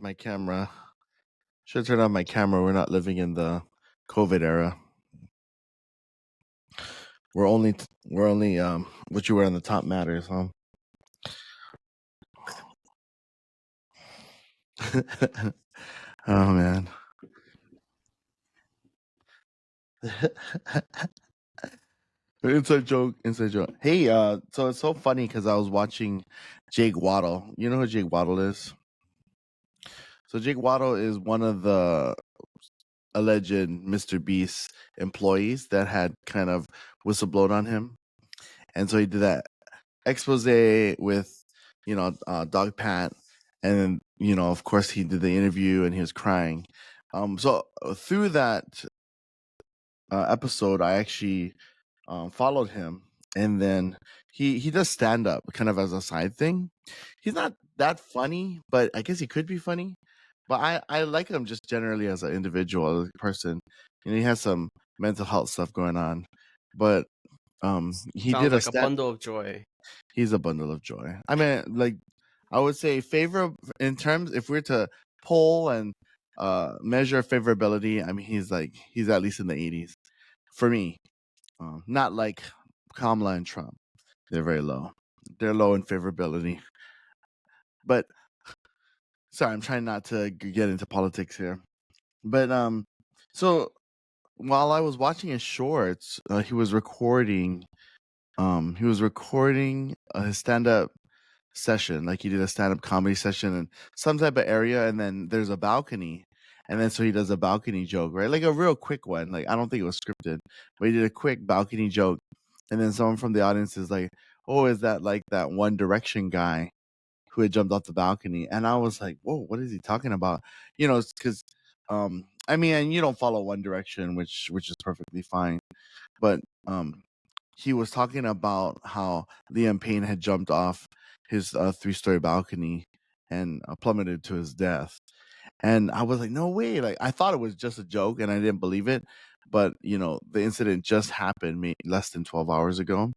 off my camera. Should turn off my camera. We're not living in the COVID era. We're only what you wear on the top matters, huh? Oh man. Inside joke, inside joke. Hey, so it's so funny because I was watching Jake Waddle. You know who Jake Waddle is? So Jake Waddle is one of the alleged Mr. Beast employees that had kind of whistleblowed on him. And so he did that expose with, Dog Pat. And then, of course, he did the interview and he was crying. So through that episode, I actually followed him. And then he does stand up kind of as a side thing. He's not that funny, but I guess he could be funny. But I like him just generally as an individual, as a person. He has some mental health stuff going on. But he Sounds did like a bundle of joy. He's a bundle of joy. I mean, like, I would say in terms, if we're to poll and measure favorability, I mean, he's at least in the 80s for me. Not like Kamala and Trump. They're very low. They're low in favorability. But sorry, I'm trying not to get into politics here. But so while I was watching his shorts, he was recording. His stand-up session, like he did a stand-up comedy session in some type of area, and then there's a balcony, and then so he does a balcony joke, right? Like a real quick one. Like I don't think it was scripted, but he did a quick balcony joke, and then someone from the audience is like, "Oh, is that like that One Direction guy who had jumped off the balcony?" And I was like, "Whoa, what is he talking about?" Because I mean, and you don't follow One Direction, which is perfectly fine, but he was talking about how Liam Payne had jumped off his 3-story balcony and plummeted to his death. And I was like, no way. Like, I thought it was just a joke and I didn't believe it. But, the incident just happened less than 12 hours ago.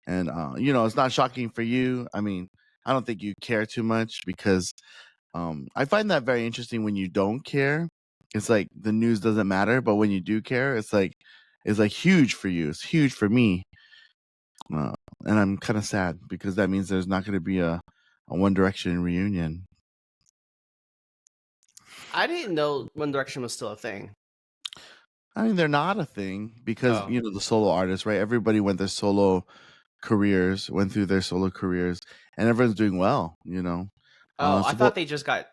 And, it's not shocking for you. I mean, I don't think you care too much because I find that very interesting when you don't care. It's like the news doesn't matter. But when you do care, it's like huge for you. It's huge for me. And I'm kind of sad because that means there's not going to be a One Direction reunion. I didn't know One Direction was still a thing. I mean, they're not a thing because, the solo artists, right? Everybody went through their solo careers, and everyone's doing well, I thought they just quit.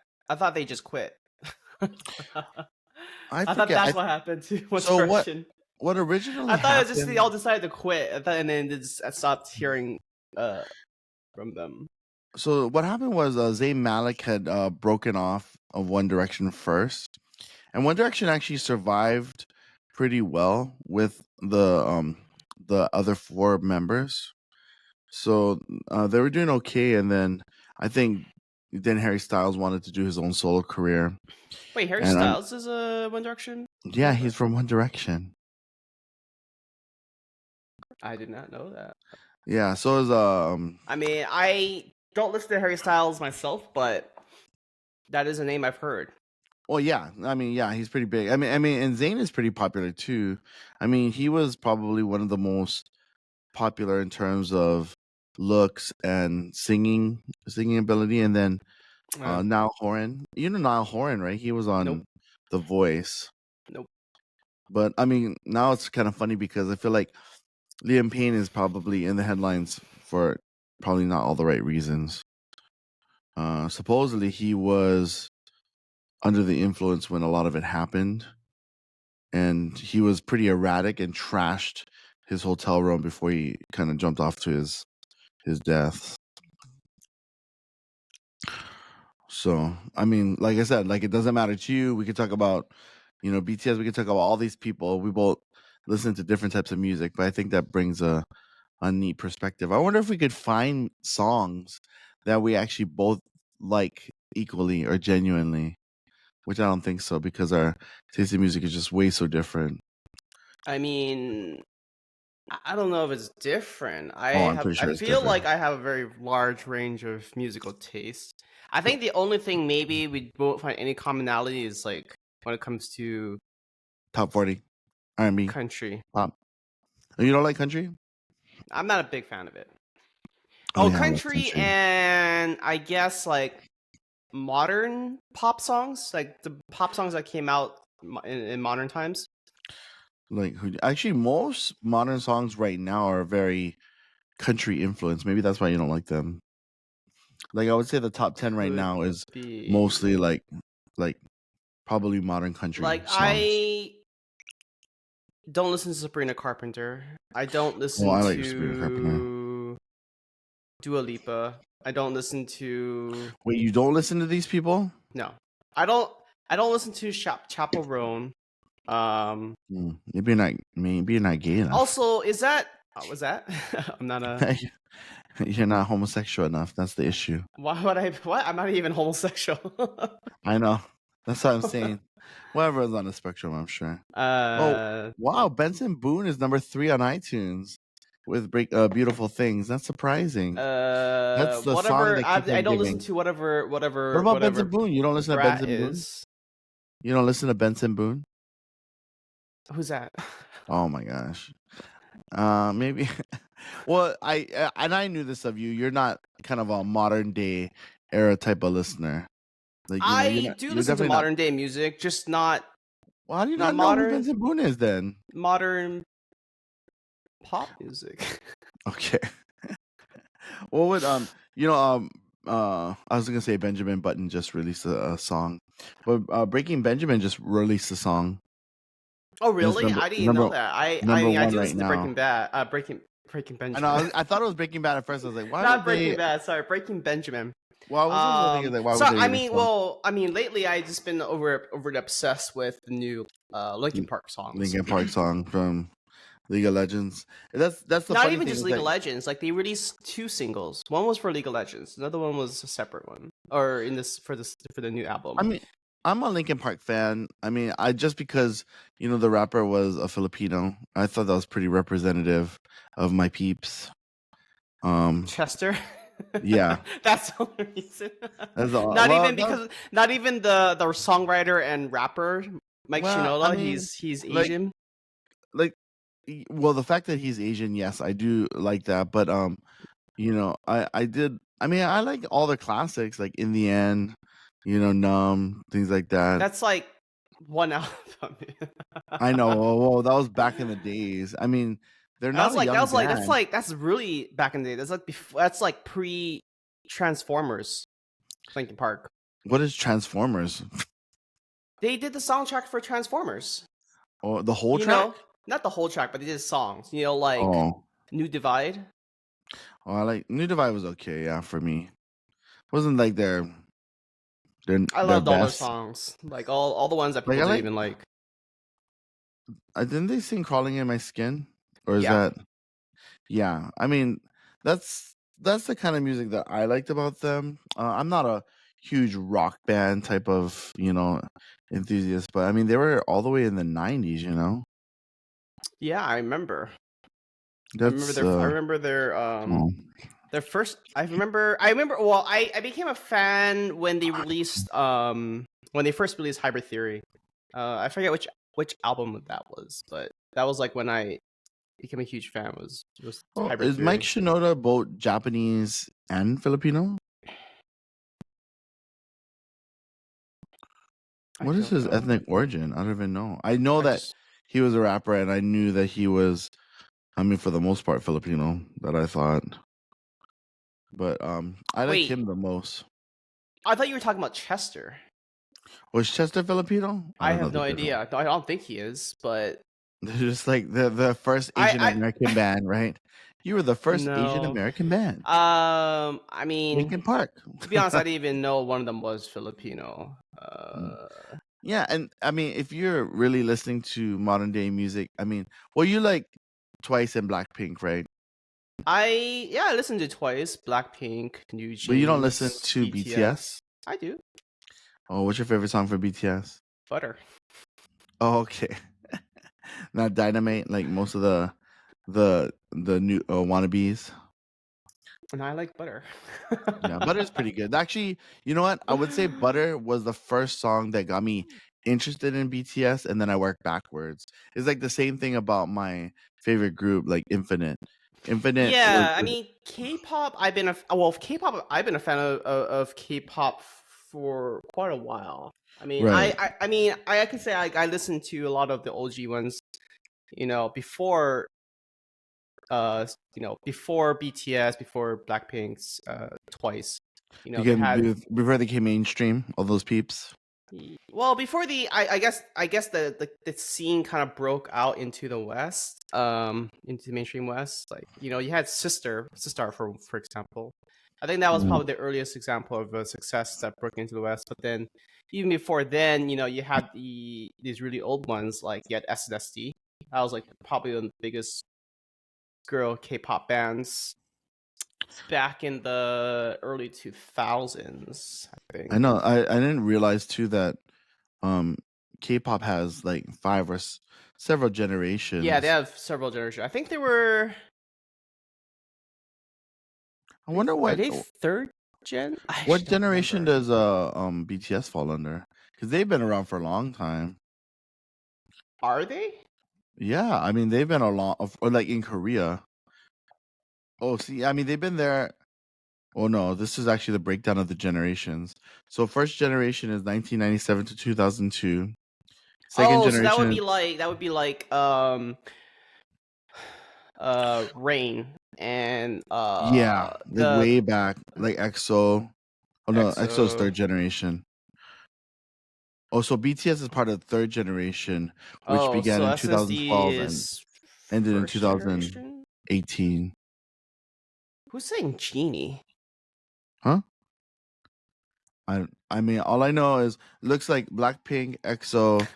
I thought that's what happened to One Direction. What originally I thought happened? it was just they all decided to quit, and then I stopped hearing from them. So what happened was Zayn Malik had broken off of One Direction first, and One Direction actually survived pretty well with the other 4 members. So they were doing okay, and then I think then Harry Styles wanted to do his own solo career. Wait, Harry Styles is a One Direction? Yeah, he's from One Direction. I did not know that. Yeah, so is I mean, I don't listen to Harry Styles myself, but that is a name I've heard. Well, yeah. I mean, yeah, he's pretty big. I mean, and Zayn is pretty popular too. I mean, he was probably one of the most popular in terms of looks and singing ability. And then Niall Horan. You know Niall Horan, right? He was on The Voice. Nope. But I mean, now it's kind of funny because I feel like Liam Payne is probably in the headlines for probably not all the right reasons. Supposedly he was under the influence when a lot of it happened, and he was pretty erratic and trashed his hotel room before he kind of jumped off to his death. So, I mean, like I said, like it doesn't matter to you. We could talk about, BTS. We could talk about all these people. We both listen to different types of music, but I think that brings a neat perspective. I wonder if we could find songs that we actually both like equally or genuinely, which I don't think so because our taste in music is just way so different. I mean, I don't know if it's different. Oh, I'm pretty I sure it's feel different. like I have a very large range of musical taste. I think the only thing maybe we won't find any commonality is like when it comes to Top 40 R&B country. pop. Oh, you don't like country? I'm not a big fan of it. Oh Oh, yeah, I love country country. and I guess like modern pop songs, like the pop songs that came out in modern times. Like actually, most modern songs right now are very country influenced. Maybe that's why you don't like them. Like I would say the top 10 right Could now is mostly be like probably modern country like songs. I don't listen to Sabrina Carpenter. I don't Oh, listen I like Sabrina Carpenter. to Dua Lipa. I don't listen to Wait, you don't listen to these people? no. I don't. I don't listen to Chappell Roan. Maybe you're not gay enough. Also, is that was that? I'm not a. You're not homosexual enough. That's the issue. Why would I? What? I'm not even homosexual. I know. That's what I'm saying. Whatever is on the spectrum, I'm sure. Oh, uh, wow. Benson Boone is number 3 on iTunes with Beautiful Things. That's surprising. That's the song whatever. that keeps I on don't listen giving. to What about Benson whatever Boone? You don't listen to Brat Benson Boone? is. You don't listen to Benson Boone? Who's that? Oh my gosh. Maybe. Well, I knew this of you. You're not kind of a modern day era type of listener. Like I do you're listen to definitely not. modern day music, just not Well, how do you not not know who modern Benson Boone is then? modern pop music. Okay. What would I was gonna say Benjamin Button just released a song, but Breaking Benjamin just released a song. Oh And it's really? I didn't know that. I number mean I one do right listen to now. Breaking I know. Benjamin. I thought it was Breaking Bad at first. I was like, why Not would they? Breaking Bad, sorry, Breaking Benjamin. Well, I was also thinking like, why So would they release one? I mean, lately I just been overly obsessed with the new Linkin Park songs. Linkin Park song from League of Legends. That's the Not funny even thing just is League that of Legends. Like they released two singles. One was for League of Legends. Another one was a separate one, or in this for the new album. I mean, I'm a Linkin Park fan. I mean, I just because the rapper was a Filipino, I thought that was pretty representative of my peeps. Chester. Yeah, That's the only reason. that's all. Well, Not even the songwriter and rapper Mike I Shinoda. mean, He's like, Asian. like, well, the fact that he's Asian, yes, I do like that. But I did. I mean, I like all the classics, like In the End, Numb, things like that. That's like one album. I know. Well, that was back in the days. I mean, they're not a young band. That's really back in the day. That's like pre Transformers, Linkin Park. What is Transformers? They did the soundtrack for Transformers. Or the whole track? Not the whole track, but they did songs. Like Oh, New Divide. I like New Divide was okay, yeah, for me. Wasn't like I their loved all their best. songs, like all the ones that Like people I didn't like. even like. Didn't they sing "Crawling in My Skin"? Or is Yeah, that? Yeah, I mean, that's the kind of music that I liked about them. I'm not a huge rock band type of enthusiast, but I mean they were all the way in the '90s. yeah, I remember. That's I remember oh, their first. I remember. Well, I became a fan when they released when they first released Hybrid Theory. I forget which album that was, but that was like when I became a huge fan. Was oh, Hybrid is Mike Theory. Shinoda both Japanese and Filipino? I What is don't his know. ethnic origin? I don't even know. I know I that just he was a rapper, and I knew that he was. I mean, for the most part, Filipino. That I thought, but I like him wait. the most. I thought you were talking about Chester. Was Chester Filipino? I I don't know have the no difference. idea. I don't think he is, but They're just like the first Asian I American band, right? You were the first Asian no. American band, I mean, Linkin Park. to be honest, I didn't even know one of them was Filipino. Mm. Yeah, and I mean, if you're really listening to modern day music, I mean, well, you like Twice and Blackpink, right? I listened to Twice, Blackpink, New But you don't listen Jeans, to BTS. BTS. I do. Oh, what's your favorite song for BTS? Butter. Oh, okay. Not Dynamite, like most of the the new wannabes. And I like butter. Yeah, Butter's pretty good. Actually, you know what? I would say Butter was the first song that got me interested in BTS, and then I worked backwards. It's like the same thing about my favorite group, like Infinite. Infinite Yeah, I mean, K-pop. I've been K-pop. I've been a fan of K-pop for quite a while. I mean, right. I can say I listened to a lot of the OG ones. You know, before BTS, before Blackpink's Twice. You know, they had Before they came mainstream, all those peeps. well before I guess the scene kind of broke out into the West, into the mainstream West. Like, you know, you had Sister for example. I think that was Yeah. probably the earliest example of a success that broke into the West. But then, even before then, you know, you had these really old ones, like you had SNSD. That was like probably one of the biggest girl K-pop bands back in the early 2000s, I I think. know. I didn't realize too that um K-pop has like several Yeah, they generations. have several generations. I think they were. I wonder Are they third gen? I what actually don't generation remember. does BTS fall under? Because they've been around for a long time. Are they? Yeah, I mean they've been a long, or like in Korea. Oh, see, I mean they've been there. Oh no, this is actually the breakdown of the generations. So first generation is 1997 to 2002. Second Oh, so that would generation is be like Rain and yeah, like the way back, like EXO. Oh no, EXO is EXO. third generation. Oh, so BTS is part of the third generation, which Oh, began so in SNSD 2012 and is ended in first 2018. generation. Who's saying Genie? Huh? I mean, all I know is looks like Blackpink, EXO,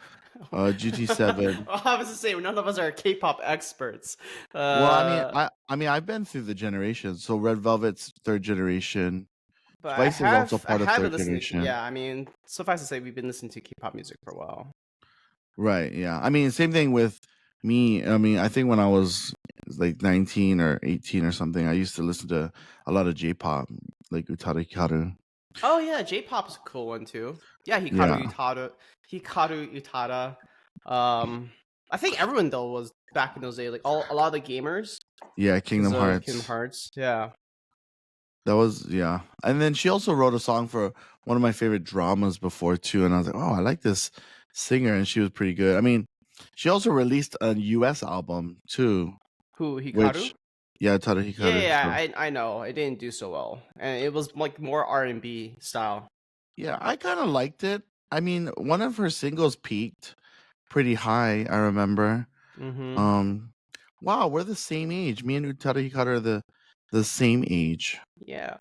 GT7. I was to say none of us are K-pop experts. Well, I mean, Uh, I've been through the generations. So Red Velvet's third generation. but Twice is also I part of haven't third listened to. generation. Yeah, I mean, suffice to say, we've been listening to K-pop music for a while. Right, yeah. I mean, same thing with me. I mean, I think when I was like 19 or 18 or something, I used to listen to a lot of J-pop, like Utada Hikaru. Oh yeah, J-pop is a cool one too. Yeah, Yeah. Hikaru Utada. I think everyone though was back in those days, like a lot of the gamers Yeah, because Kingdom of Kingdom Hearts. Hearts. Yeah. That was yeah. And then she also wrote a song for one of my favorite dramas before too, and I was like, "Oh, I like this singer," and she was pretty good. I mean, she also released a US album too, Who, Hikaru? which yeah, Tada Yeah, Hikaru. yeah, So I know. It didn't do so well, and it was like more R&B style. yeah, I kind of liked it. I mean, one of her singles peaked pretty high, I remember. Mm-hmm. Um wow, we're the same age. Me and Utada Hikaru are the same age. Yeah.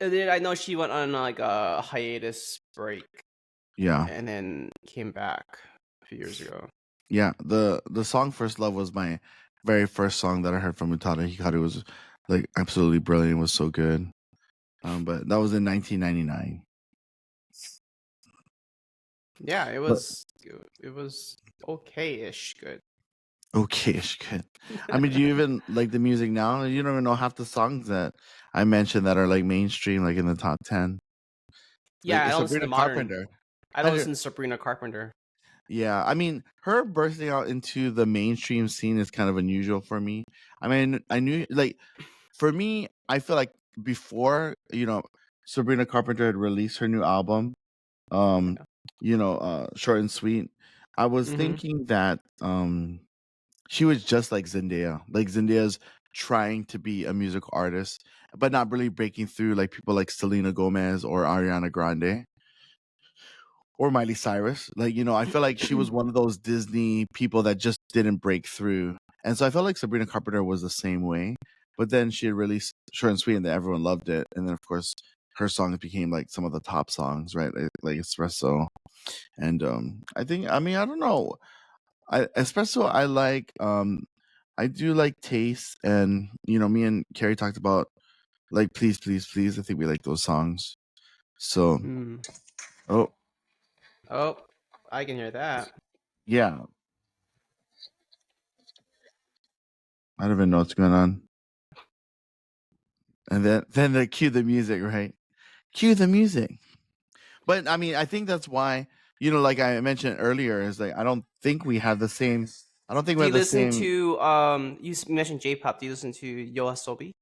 And then I know she went on like a hiatus break Yeah. and then came back a few years ago. Yeah, the song First Love was my very first song that I heard from Utada Hikaru. It was like absolutely brilliant. It was so good. But that was in 1999. Yeah, But it was okay-ish good. okay-ish good. I mean, do you even like the music now? You don't even know half the songs that I mentioned that are like mainstream, like in the top 10. Yeah, Like I don't listen to Sabrina modern. Carpenter. I don't I listen to Sabrina Carpenter. Yeah, I mean, her bursting out into the mainstream scene is kind of unusual for me. I mean, I knew like for me, I feel like before, Sabrina Carpenter had released her new album, um, Yeah. Short and Sweet, I was Mm-hmm. thinking that she was just like Zendaya. Like Zendaya's trying to be a musical artist, but not really breaking through like people like Selena Gomez or Ariana Grande or Miley Cyrus. Like, I feel like she was one of those Disney people that just didn't break through. And so I felt like Sabrina Carpenter was the same way. But then she had released Short and Sweet and then everyone loved it. And then of course her songs became like some of the top songs, right? Like Espresso. And I don't know. Espresso I like I do like Taste, and me and Carrie talked about like Please Please Please. I think we like those songs. So Mm. oh Oh, I can hear that. yeah. I don't even know what's going on. And then they cue the music, right? Cue the music. But I mean, I think that's why, like I mentioned earlier, is like I don't think we have the same. I don't think we Do you have the listen same. to mentioned J-pop? Do you listen to Yoasobi?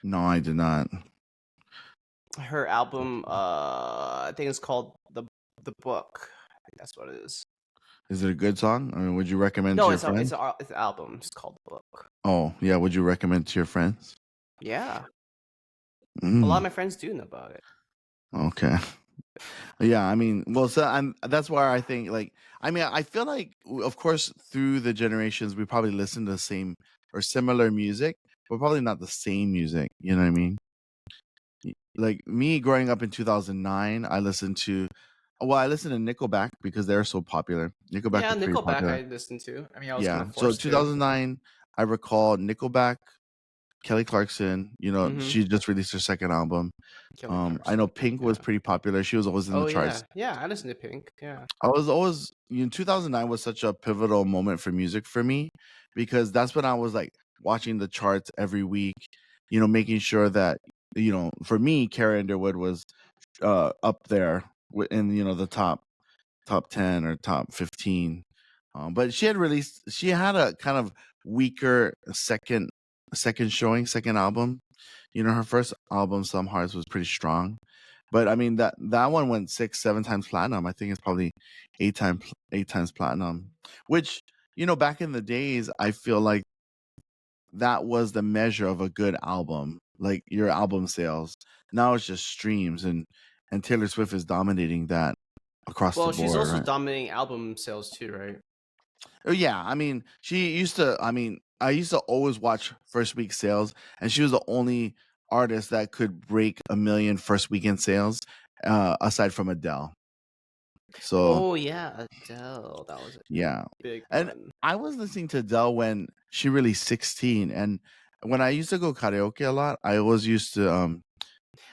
No, I did not. Her album, I think it's called the Book. I think that's what it is. Is it a good song? I mean, would you recommend to No, your it's friends? it's an album. It's called The Book. Oh, yeah. Would you recommend to your friends? Yeah, a lot of Mm, my friends do know about it. okay. Yeah, I mean, well, so that's why I think, like, I mean, I feel like, of course, through the generations, we probably listen to the same or similar music, but probably not the same music. You know what I mean? Like me growing up in 2009, I listened to Nickelback because they're so popular. Nickelback Yeah, was pretty Nickelback popular. I listened to. I mean, I was kind Yeah. of So forced to. 2009, I recall Nickelback, Kelly Clarkson. Mm-hmm. She just released her second album. Kelly I know Clarkson. Pink was Yeah. pretty popular. She was always in the Oh charts. yeah, yeah. I listened to Pink. Yeah. I was always, 2009 was such a pivotal moment for music for me because that's when I was like watching the charts every week, making sure that, for me, Carrie Underwood was up there in, the top 10 or top 15. But she had a kind of weaker second showing, second album. Her first album, Some Hearts, was pretty strong. But I mean that one went 6, 7 times platinum. I think it's probably eight times platinum. Which, back in the days, I feel like that was the measure of a good album, like your album sales. Now it's just streams, and Taylor Swift is dominating that across the Well, she's board, also right? dominating album sales too, right? Oh yeah, I mean, she used to. I mean, I used to always watch first week sales, and she was the only artist that could break a million first weekend sales, aside from Adele. So Oh yeah, Adele. That was a yeah, big and one. I was listening to Adele when she released 16, and when I used to go karaoke a lot, I always used to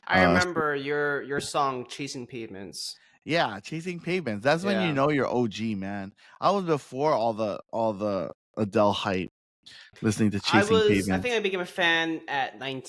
I uh remember your song "Chasing Pavements." yeah, Chasing Pavements. That's when you Yeah, know you're OG, man. I was before all the Adele hype, listening to I Chasing was. I think Pavements. I became a fan at 19.